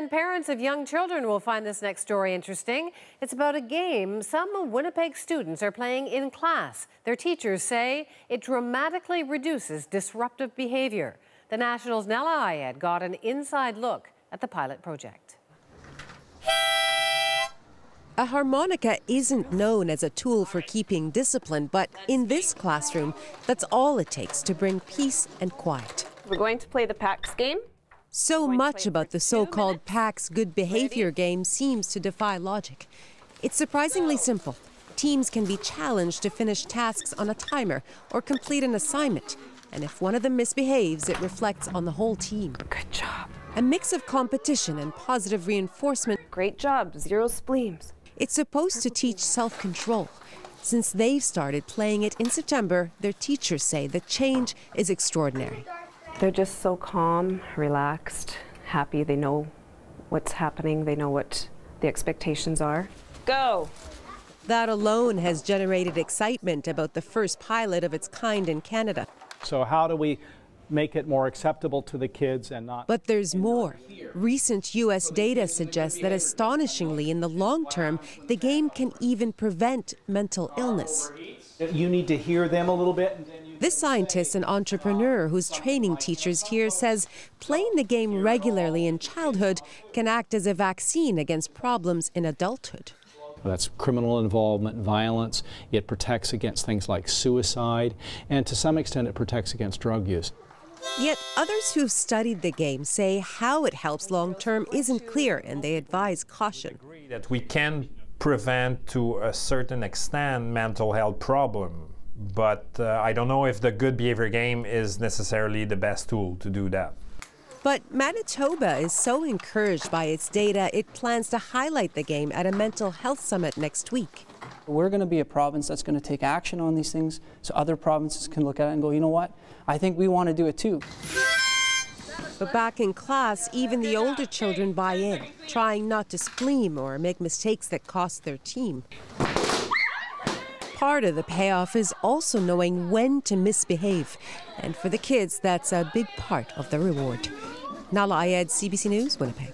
And parents of young children will find this next story interesting. It's about a game some Winnipeg students are playing in class. Their teachers say it dramatically reduces disruptive behavior. The National's Nahlah Ayed got an inside look at the pilot project. A harmonica isn't known as a tool for keeping discipline, but in this classroom, that's all it takes to bring peace and quiet. We're going to play the PAX game. So much about the so-called PAX good behavior game seems to defy logic. It's surprisingly simple. Teams can be challenged to finish tasks on a timer or complete an assignment. And if one of them misbehaves, it reflects on the whole team. Good job. A mix of competition and positive reinforcement. Great job. 0 spleens. It's supposed to teach self-control. Since they've started playing it in September, their teachers say the change is extraordinary. They're just so calm, relaxed, happy. They know what's happening. They know what the expectations are. Go! That alone has generated excitement about the first pilot of its kind in Canada. So how do we make it more acceptable to the kids and not... But there's more. Recent U.S. data suggests that astonishingly, in the long term, the game can even prevent mental illness. You need to hear them a little bit. This scientist and entrepreneur who's training teachers here says playing the game regularly in childhood can act as a vaccine against problems in adulthood. That's criminal involvement, violence. It protects against things like suicide, and to some extent it protects against drug use. Yet others who've studied the game say how it helps long-term isn't clear, and they advise caution. That we can prevent to a certain extent mental health problem, but I don't know if the good behavior game is necessarily the best tool to do that. But Manitoba is so encouraged by its data, it plans to highlight the game at a mental health summit next week. We're going to be a province that's going to take action on these things so other provinces can look at it and go, you know what, I think we want to do it too. But back in class, even the older children buy in, trying not to spleen or make mistakes that cost their team. Part of the payoff is also knowing when to misbehave. And for the kids, that's a big part of the reward. Nahlah Ayed, CBC News, Winnipeg.